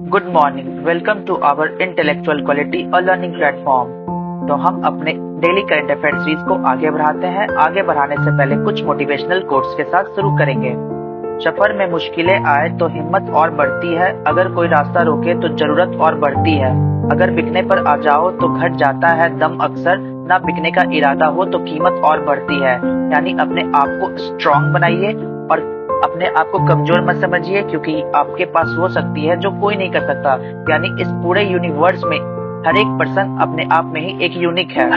Good morning, welcome to our intellectual quality और learning platform. तो हम अपने डेली करंट अफेयर सीरीज को आगे बढ़ाते हैं। आगे बढ़ाने से पहले कुछ मोटिवेशनल कोट्स के साथ शुरू करेंगे। सफर में मुश्किलें आए तो हिम्मत और बढ़ती है, अगर कोई रास्ता रोके तो जरूरत और बढ़ती है, अगर बिकने पर आ जाओ तो घट जाता है दम अक्सर, ना बिकने का इरादा हो तो कीमत और बढ़ती है। यानी अपने आप को स्ट्रांग बनाइए और अपने आप को कमजोर मत समझिए, क्योंकि आपके पास वो शक्ति है जो कोई नहीं कर सकता। यानी इस पूरे यूनिवर्स में हर एक पर्सन अपने आप में ही एक यूनिक है।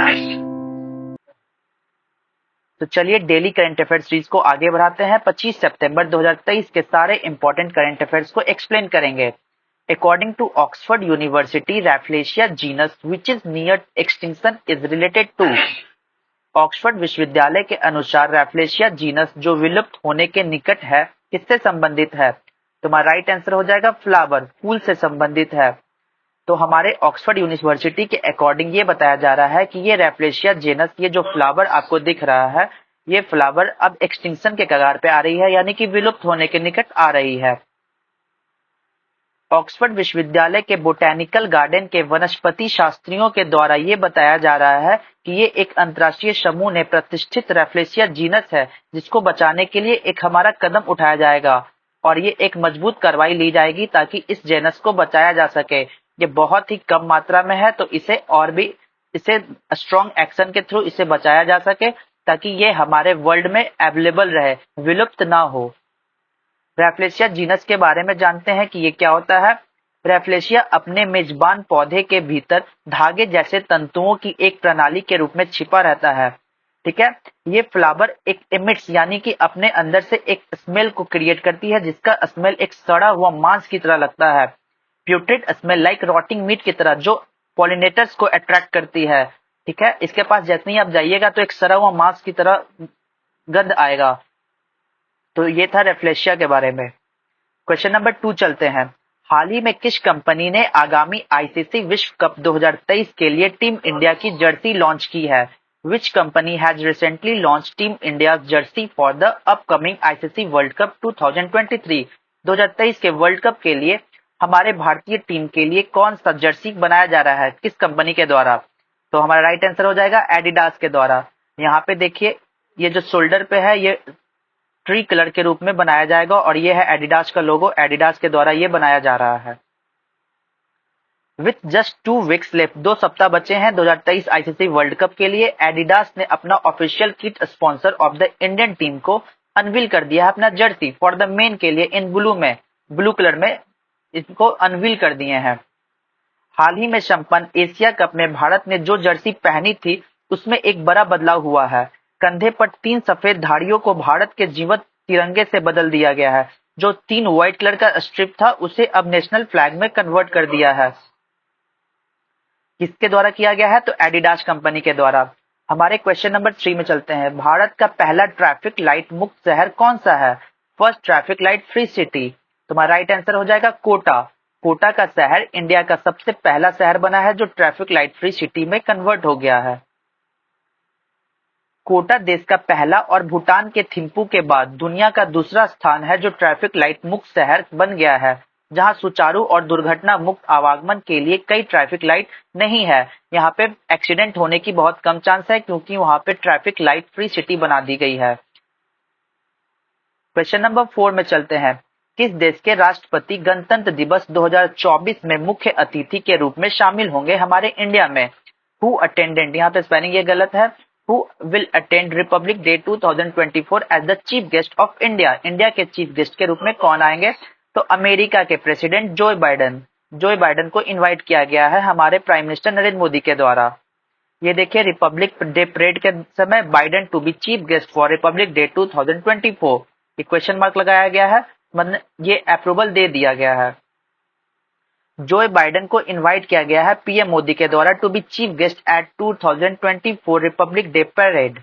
तो चलिए डेली करंट अफेयर सीरीज को आगे बढ़ाते हैं। 25 सितंबर 2023 के सारे इंपॉर्टेंट करंट अफेयर्स को एक्सप्लेन करेंगे। According to Oxford university, Rafflesia genus which is near extinction is related to. Oxford विश्वविद्यालय के अनुसार रैफ्लेशिया जीनस जो विलुप्त होने के निकट है, किससे संबंधित है? तो हमारा राइट आंसर हो जाएगा फ्लावर, फूल से संबंधित है। तो हमारे ऑक्सफोर्ड यूनिवर्सिटी के अकॉर्डिंग ये बताया जा रहा है कि ये रैफ्लेशिया जेनस, ये जो फ्लावर आपको दिख रहा है, ये फ्लावर अब एक्सटिंक्शन के कगार पे आ रही है, यानी कि विलुप्त होने के निकट आ रही है। ऑक्सफोर्ड विश्वविद्यालय के बोटेनिकल गार्डन के वनस्पति शास्त्रियों के द्वारा ये बताया जा रहा है कि ये एक अंतर्राष्ट्रीय समूह ने प्रतिष्ठित रैफ्लेशिया जीनस है, जिसको बचाने के लिए एक हमारा कदम उठाया जाएगा और ये एक मजबूत कार्रवाई ली जाएगी ताकि इस जेनस को बचाया जा सके। ये बहुत ही कम मात्रा में है, तो इसे स्ट्रॉन्ग एक्शन के थ्रू इसे बचाया जा सके ताकि ये हमारे वर्ल्ड में अवेलेबल रहे, विलुप्त ना हो। रैफ्लेशिया जीनस के बारे में जानते हैं कि ये क्या होता है। रैफ्लेशिया अपने मेजबान पौधे के भीतर धागे जैसे तंतुओं की एक प्रणाली के रूप में छिपा रहता है। ठीक है, ये फ्लावर एक एमिट्स यानी कि अपने अंदर से एक स्मेल को क्रिएट करती है, जिसका स्मेल एक सड़ा हुआ मांस की तरह लगता है। Putrid smell like rotting meat की तरह, जो पॉलिनेटर्स को अट्रैक्ट करती है। ठीक है, इसके पास जैसे ही आप जाइएगा तो एक सड़ा हुआ मांस की तरह गंध आएगा। तो ये था रैफ्लेशिया के बारे में। क्वेश्चन नंबर 2 चलते हैं। हाल ही में किस कंपनी ने आगामी आईसीसी विश्व कप 2023 के लिए टीम इंडिया की जर्सी लॉन्च की है? Which company has recently launch team India Jersey for the upcoming ICC world cup 2023? 2023 के वर्ल्ड कप के लिए हमारे भारतीय टीम के लिए कौन सा जर्सी बनाया जा रहा है, किस कंपनी के द्वारा? तो हमारा राइट आंसर हो जाएगा एडिडास के द्वारा। यहाँ पे देखिए, ये जो शोल्डर पे है ये ट्री कलर के रूप में बनाया जाएगा और ये है एडिडास का लोगो, एडिडास के द्वारा ये बनाया जा रहा है। विथ जस्ट 2 वीक्स लेफ्ट, 2 सप्ताह बचे हैं 2023 आईसीसी वर्ल्ड कप के लिए, एडिडास ने अपना official kit sponsor of the Indian team को अनवील कर दिया है। अपना जर्सी फॉर द मेन के लिए इन ब्लू कलर में इसको अनवील कर दिए हैं। हाल ही में संपन्न एशिया कप में भारत ने जो जर्सी पहनी थी उसमें एक बड़ा बदलाव हुआ है। कंधे पर 3 सफेद धारियों को भारत के जीवंत तिरंगे से बदल दिया गया है। जो 3 व्हाइट कलर का स्ट्रिप था उसे अब नेशनल फ्लैग में कन्वर्ट कर दिया है। किसके द्वारा किया गया है? तो एडिडास कंपनी के द्वारा। हमारे क्वेश्चन नंबर 3 में चलते हैं। भारत का पहला ट्रैफिक लाइट मुक्त शहर कौन सा है? First traffic light free city. तुम्हारा राइट आंसर हो जाएगा कोटा। कोटा का शहर इंडिया का सबसे पहला शहर बना है जो ट्रैफिक लाइट फ्री सिटी में कन्वर्ट हो गया है। कोटा देश का पहला और भूटान के थिम्पू के बाद दुनिया का दूसरा स्थान है जो ट्रैफिक लाइट मुक्त शहर बन गया है, जहां सुचारू और दुर्घटना मुक्त आवागमन के लिए कई ट्रैफिक लाइट नहीं है। यहाँ पे एक्सीडेंट होने की बहुत कम चांस है, क्योंकि वहां पे ट्रैफिक लाइट फ्री सिटी बना दी गई है। क्वेश्चन नंबर 4 में चलते हैं। किस देश के राष्ट्रपति गणतंत्र दिवस 2024 में मुख्य अतिथि के रूप में शामिल होंगे हमारे इंडिया में? हु अटेंडेंट, यहाँ पे स्पेलिंग ये गलत है। Who will attend Republic Day 2024 as the chief guest of India? India के चीफ गेस्ट के रूप में कौन आएंगे? तो अमेरिका के प्रेसिडेंट जो बाइडेन को इनवाइट किया गया है हमारे प्राइम मिनिस्टर नरेंद्र मोदी के द्वारा। ये देखिए, रिपब्लिक डे परेड के समय Biden to be chief guest for Republic Day 2024, ये क्वेश्चन मार्क लगाया गया है, मतलब ये अप्रूवल दे दिया गया है। जो बाइडेन को इनवाइट किया गया है पीएम मोदी के द्वारा to be chief guest at 2024 Republic Day parade.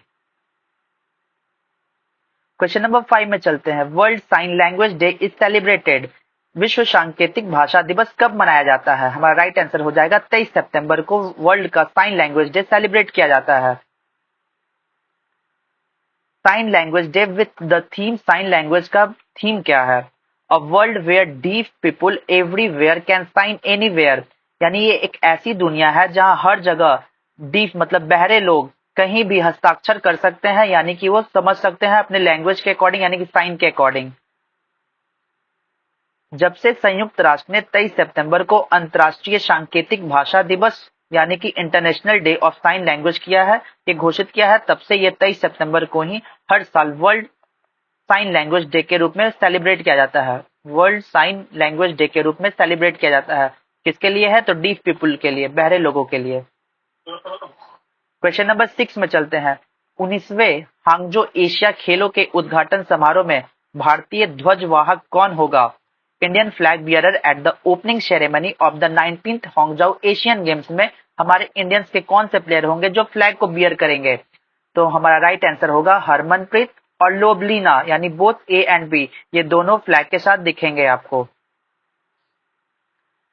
Question number 5 में चलते हैं। World Sign language Day is celebrated, विश्व सांकेतिक भाषा दिवस कब मनाया जाता है? हमारा राइट आंसर हो जाएगा 23 सितंबर को वर्ल्ड का साइन लैंग्वेज डे सेलिब्रेट किया जाता है। Sign language day with the theme, sign language का थीम क्या है? A world where deaf people everywhere can sign anywhere, यानी ये एक ऐसी दुनिया है जहां हर जगह डीफ मतलब बहरे लोग कहीं भी हस्ताक्षर कर सकते हैं, यानी कि वो समझ सकते हैं अपने लैंग्वेज के अकॉर्डिंग, यानी कि साइन के अकॉर्डिंग। जब से संयुक्त राष्ट्र ने 23 सितंबर को अंतर्राष्ट्रीय सांकेतिक भाषा दिवस यानी कि international day of sine language किया है, ये घोषित किया है, तब से ये 23 सितंबर को ही हर साल वर्ल्ड साइन लैंग्वेज डे के रूप में सेलिब्रेट किया जाता है। वर्ल्ड साइन लैंग्वेज डे के रूप में सेलिब्रेट किया जाता है। किसके लिए है? तो डीफ पीपुल के लिए, बहरे लोगों के लिए। क्वेश्चन नंबर 6 में चलते हैं। 19वें हांगजो एशिया खेलों के उद्घाटन समारोह में भारतीय ध्वजवाहक कौन होगा? Indian flag bearer at the opening ceremony of the 19th हांगजो Asian games में हमारे इंडियंस के कौन से प्लेयर होंगे जो फ्लैग को बियर करेंगे? तो हमारा राइट आंसर होगा हरमनप्रीत और लोबलीना, यानी बोथ ए एंड बी, ये दोनों फ्लैग के साथ दिखेंगे आपको।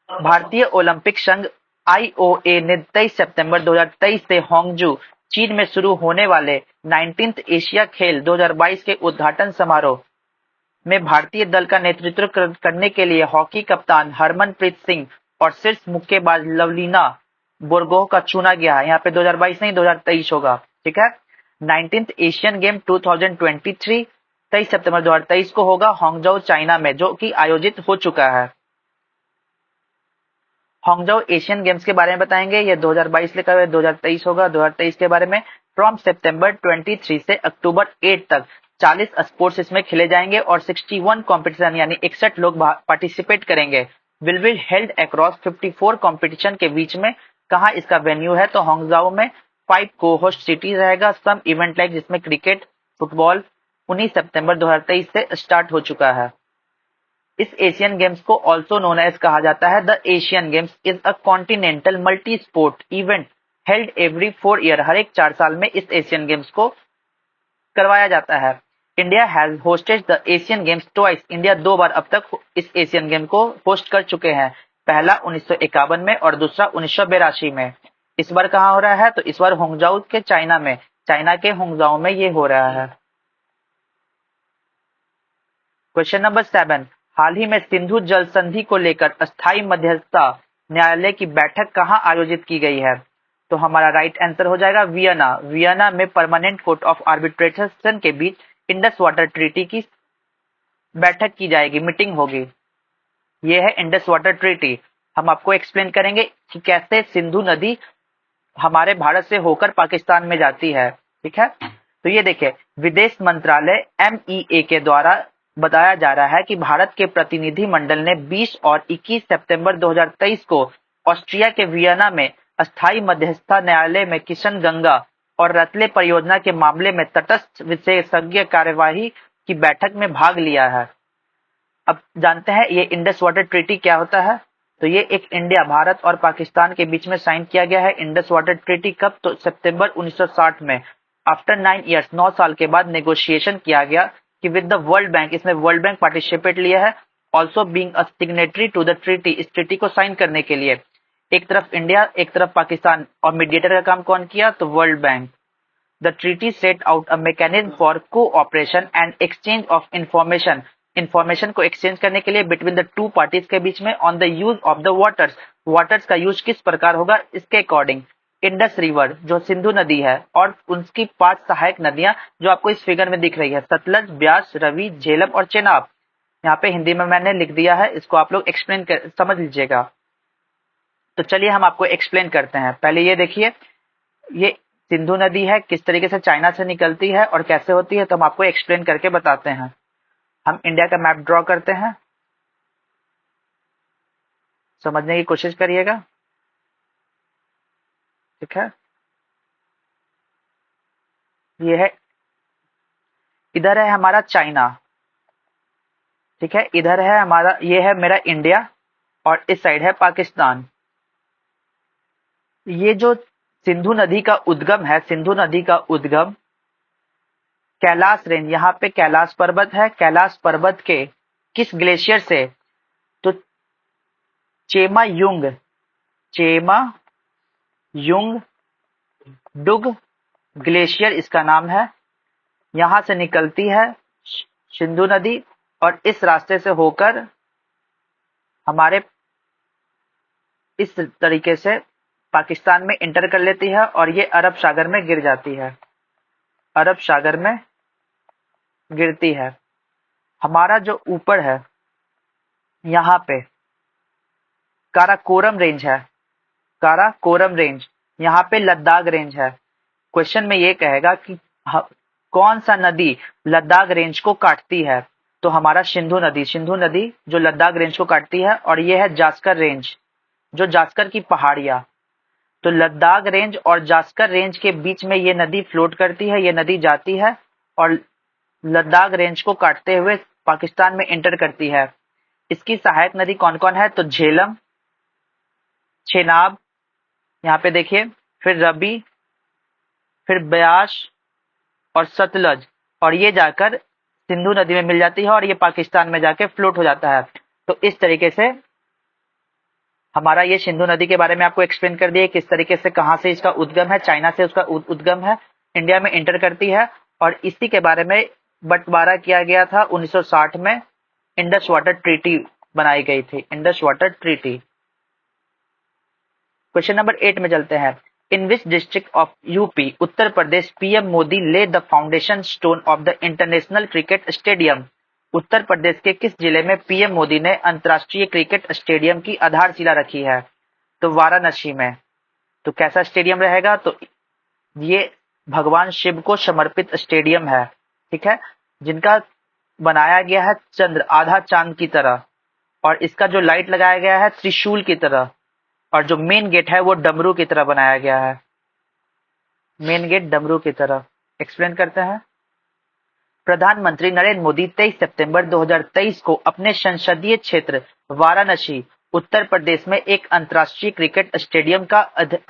भारतीय ओलंपिक संघ आईओए ने 23 सितंबर 2023 से हांगजू चीन में शुरू होने वाले 19th एशिया खेल 2022 के उद्घाटन समारोह में भारतीय दल का नेतृत्व करने के लिए हॉकी कप्तान हरमनप्रीत सिंह और शीर्ष मुक्केबाज लवलीना बोरगोह का चुना गया है। यहाँ पे 2022 नहीं 2023 होगा, ठीक है। 19th एशियन गेम 2023 23 सितंबर 2023 को होगा हांगजो चाइना में, जो कि आयोजित हो चुका है। हांगजो एशियन गेम्स के बारे में बताएंगे, ये 2022 लिखा हुआ है, 2023 होगा। 2023 के बारे में फ्रॉम सितंबर 23 से अक्टूबर 8 तक 40 स्पोर्ट्स इसमें खेले जाएंगे और 61 कॉम्पिटिशन यानी 61 लोग पार्टिसिपेट करेंगे। Will be held across 54 competition के बीच में। कहाँ इसका वेन्यू है? तो हांगजो में 5 को होस्ट सिटीज रहेगा। सम इवेंट लाइक जिसमें क्रिकेट, फुटबॉल 19 सितंबर 2023 से स्टार्ट हो चुका है। इस एशियन गेम्स को ऑल्सो नोन एज कहा जाता है the Asian games is a continental multi sport event held every 4 year. हर एक 4 साल में इस एशियन गेम्स को करवाया जाता है। India has hosted the Asian games twice. India 2 बार अब तक इस एशियन गेम को होस्ट कर चुके हैं। पहला 1951 में और दूसरा 1982 में। इस बार कहाँ हो रहा है? तो इस बार हांगजो के चाइना में, चाइना के हांगजो में ये हो रहा है। क्वेश्चन नंबर 7, हाल ही में सिंधु जल संधि को लेकर अस्थायी मध्यस्थता न्यायालय की बैठक कहां आयोजित की गई है? तो हमारा राइट आंसर हो जाएगा वियना। वियना में परमानेंट कोर्ट ऑफ आर्बिट्रेशन के बीच इंडस वाटर ट्रीटी की बैठक की जाएगी, मीटिंग होगी। ये है इंडस वाटर ट्रीटी। हम आपको एक्सप्लेन करेंगे कि कैसे सिंधु नदी हमारे भारत से होकर पाकिस्तान में जाती है, ठीक है। तो ये देखिए, विदेश मंत्रालय MEA के द्वारा बताया जा रहा है कि भारत के प्रतिनिधि मंडल ने 20 और 21 सितंबर 2023 को ऑस्ट्रिया के वियना में अस्थायी मध्यस्थता न्यायालय में किशन गंगा और रतले परियोजना के मामले में तटस्थ विशेषज्ञ कार्यवाही की बैठक में भाग लिया है। अब जानते हैं ये इंडस वाटर ट्रीटी क्या होता है। तो ये एक इंडिया, भारत और पाकिस्तान के बीच में साइन किया गया है इंडस वाटर ट्रीटी। कब? तो सितंबर 1960 में। आफ्टर 9 ईयर्स, 9 साल के बाद नेगोशिएशन किया गया कि विद द वर्ल्ड बैंक, इसमें वर्ल्ड बैंक पार्टिसिपेट लिया है, also being a signatory to the treaty, इस ट्रीटी को साइन करने के लिए। एक तरफ इंडिया, एक तरफ पाकिस्तान, और मीडिएटर का काम कौन किया? तो world bank. The treaty set out a mechanism for cooperation and exchange of information, information को एक्सचेंज करने के लिए बिटवीन द टू पार्टीज के बीच में, on the use of the waters, waters का यूज किस प्रकार होगा इसके अकॉर्डिंग। इंडस रिवर जो सिंधु नदी है और उनकी 5 सहायक नदियां जो आपको इस फिगर में दिख रही है, सतलज, ब्यास, रवि, झेलम और चेनाब। यहाँ पे हिंदी में मैंने लिख दिया है, इसको आप लोग एक्सप्लेन कर समझ लीजिएगा। तो चलिए हम आपको एक्सप्लेन करते हैं। पहले ये देखिए, ये सिंधु नदी है, किस तरीके से चाइना से निकलती है और कैसे होती है, तो हम आपको एक्सप्लेन करके बताते हैं। हम इंडिया का मैप ड्रॉ करते हैं, समझने की कोशिश करिएगा, ठीक है। ये है, इधर है हमारा चाइना, ठीक है, इधर है हमारा, ये है मेरा इंडिया और इस साइड है पाकिस्तान। ये जो सिंधु नदी का उद्गम है, सिंधु नदी का उद्गम कैलाश रेंज, यहाँ पे कैलाश पर्वत है, कैलाश पर्वत के किस ग्लेशियर से? तो Chema Jung, Chema Jung डुग glacier इसका नाम है। यहां से निकलती है सिंधु नदी और इस रास्ते से होकर हमारे इस तरीके से पाकिस्तान में इंटर कर लेती है और ये अरब सागर में गिर जाती है, अरब सागर में गिरती है। हमारा जो ऊपर है यहाँ पे काराकोरम रेंज है, काराकोरम रेंज, यहाँ पे लद्दाख रेंज है। क्वेश्चन में ये कहेगा कि कौन सा नदी लद्दाख रेंज को काटती है, तो हमारा सिंधु नदी, सिंधु नदी जो लद्दाख रेंज को काटती है, और ये है जास्कर रेंज, जो जास्कर की पहाड़ियां। तो लद्दाख रेंज और जास्कर रेंज के बीच में ये नदी फ्लोट करती है, ये नदी जाती है और लद्दाख रेंज को काटते हुए पाकिस्तान में एंटर करती है। इसकी सहायक नदी कौन कौन है, तो झेलम, चेनाब, यहाँ पे देखिए, फिर रबी, फिर ब्यास और सतलज, और ये जाकर सिंधु नदी में मिल जाती है और ये पाकिस्तान में जाके फ्लोट हो जाता है। तो इस तरीके से हमारा ये सिंधु नदी के बारे में आपको एक्सप्लेन कर दिया, किस तरीके से, कहां से इसका उद्गम है, चाइना से उसका उद्गम है, इंडिया में एंटर करती है, और इसी के बारे में बंटवारा किया गया था 1960 में, इंडस वाटर ट्रीटी बनाई गई थी, Indus water treaty. Question number 8 में चलते हैं। In which district of UP, Uttar Pradesh, PM Modi laid the foundation stone of the international cricket stadium. Uttar Pradesh के किस जिले में पीएम मोदी ने अंतर्राष्ट्रीय क्रिकेट स्टेडियम की आधारशिला रखी है, तो वाराणसी में। तो कैसा स्टेडियम रहेगा, तो ये भगवान शिव को समर्पित स्टेडियम है, ठीक है, जिनका बनाया गया है चंद्र, आधा चांद की तरह, और इसका जो लाइट लगाया गया है त्रिशूल की तरह, और जो मेन गेट है वो डमरू की तरह बनाया गया है, मेन गेट डमरू की तरह। एक्सप्लेन करते हैं। प्रधानमंत्री नरेंद्र मोदी 23 सितंबर 2023 को अपने संसदीय क्षेत्र वाराणसी, उत्तर प्रदेश में एक अंतर्राष्ट्रीय क्रिकेट स्टेडियम का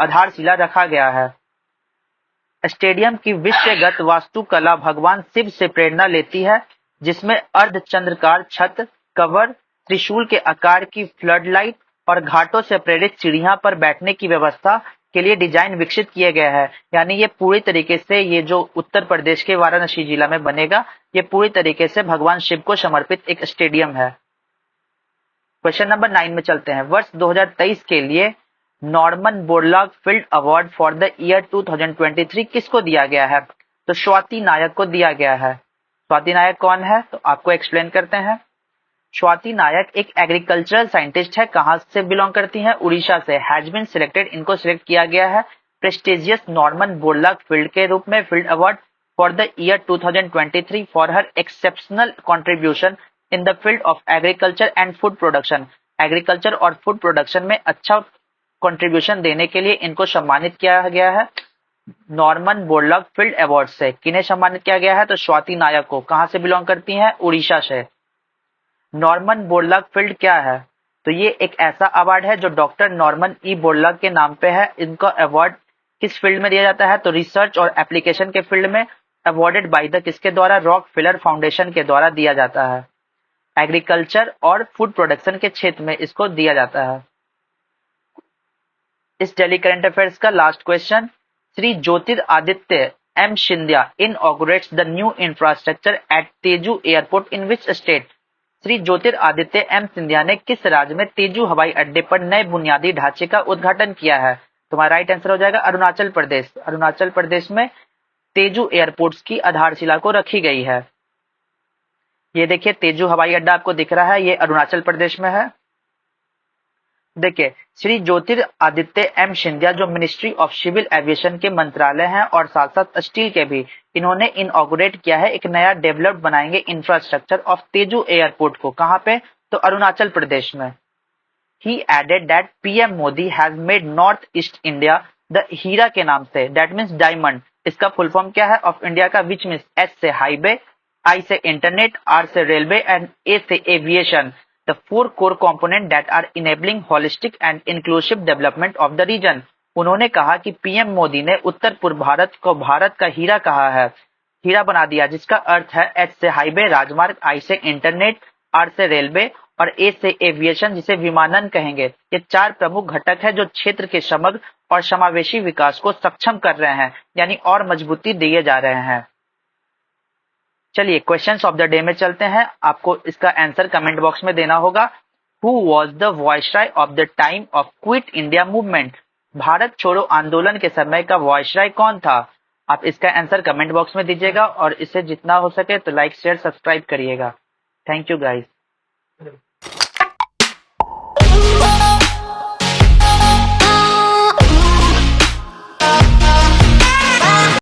आधारशिला रखा गया है। स्टेडियम की विषयगत वास्तुकला भगवान शिव से प्रेरणा लेती है, जिसमें अर्धचंद्राकार छत, कवर, त्रिशूल के आकार की फ्लड लाइट और घाटों से प्रेरित सीढ़ियां पर बैठने की व्यवस्था के लिए डिजाइन विकसित किए गए हैं। यानी ये पूरी तरीके से, ये जो उत्तर प्रदेश के वाराणसी जिला में बनेगा, ये पूरी तरीके से भगवान शिव को समर्पित एक स्टेडियम है। क्वेश्चन नंबर 9 में चलते हैं। वर्ष 2023 के लिए Norman Borlaug field award for the year 2023 किसको दिया गया है, तो स्वाति नायक को दिया गया है। स्वाति नायक कौन है, तो आपको एक्सप्लेन करते हैं। स्वाति नायक एक एग्रीकल्चरल साइंटिस्ट है, कहां से बिलोंग करती हैं, उड़ीसा से। हैज बीन सिलेक्टेड, इनको सिलेक्ट किया गया है प्रेस्टिजियस नॉर्मन बोरलॉग फील्ड के रूप में, field award for the year 2023 for her exceptional contribution in the field of agriculture and food production. Agriculture और फूड प्रोडक्शन में अच्छा कंट्रीब्यूशन देने के लिए इनको सम्मानित किया गया है नॉर्मन बोरलॉग फील्ड अवार्ड से। किन्हें सम्मानित किया गया है, तो स्वाति नायक को। कहां से बिलोंग करती हैं, उड़ीसा से। नॉर्मन बोरलॉग फील्ड क्या है, तो ये एक ऐसा अवार्ड है जो डॉक्टर नॉर्मन ई बोरलॉग के नाम पे है। इनका अवार्ड किस फील्ड में दिया जाता है, तो रिसर्च और एप्लीकेशन के फील्ड में, अवॉर्डेड बाय द किसके द्वारा, रॉकफेलर फाउंडेशन के द्वारा दिया जाता है। एग्रीकल्चर और फूड प्रोडक्शन के क्षेत्र में इसको दिया जाता है। इस डेली करंट अफेयर्स का last question. Shri Jyotiraditya M Scindia inaugurates the new infrastructure at Teju airport in which state. Shri Jyotiraditya M Scindia ने किस राज्य में तेजू हवाई अड्डे पर नए बुनियादी ढांचे का उद्घाटन किया है, तुम्हारा राइट आंसर हो जाएगा अरुणाचल प्रदेश। अरुणाचल प्रदेश में तेजू एयरपोर्ट्स की आधारशिला को रखी गई है। ये देखिए तेजू हवाई अड्डा आपको दिख रहा है, ये अरुणाचल प्रदेश में है। देखिए श्री ज्योतिरादित्य एम सिंधिया जो मिनिस्ट्री ऑफ सिविल एविएशन के मंत्रालय हैं और साथ साथ स्टील के भी, इन्होंने इनऑगुरेट किया है एक नया डेवलप्ड बनाएंगे इंफ्रास्ट्रक्चर ऑफ तेजू एयरपोर्ट को। कहां पे, तो अरुणाचल प्रदेश में। He added that PM Modi has made north east India the HIRA के नाम से, दैट मीन्स डायमंड। इसका फुल फॉर्म क्या है, ऑफ इंडिया का, विच मीन्स एस से हाईवे, आई से इंटरनेट, आर से रेलवे एंड ए से aviation, the four core components that are enabling holistic and inclusive development of the region। उन्होंने कहा कि पीएम मोदी ने उत्तर पूर्व भारत को भारत का हीरा कहा है, हीरा बना दिया, जिसका अर्थ है एच से हाईवे, राजमार्ग, आई से इंटरनेट, आर से रेलवे और ए से एविएशन, जिसे विमानन कहेंगे। ये चार प्रमुख घटक है जो क्षेत्र के समग्र और समावेशी विकास को सक्षम कर रहे हैं, यानी और मजबूती दिए जा रहे हैं। चलिए क्वेश्चंस ऑफ द डे में चलते हैं। आपको इसका आंसर कमेंट बॉक्स में देना होगा। Who was the viceroy of the time of quit India movement? Bharat छोड़ो आंदोलन के समय का वॉइसरॉय कौन था? आप इसका आंसर कमेंट बॉक्स में दीजिएगा और इसे जितना हो सके तो लाइक शेयर सब्सक्राइब करिएगा। Thank you guys.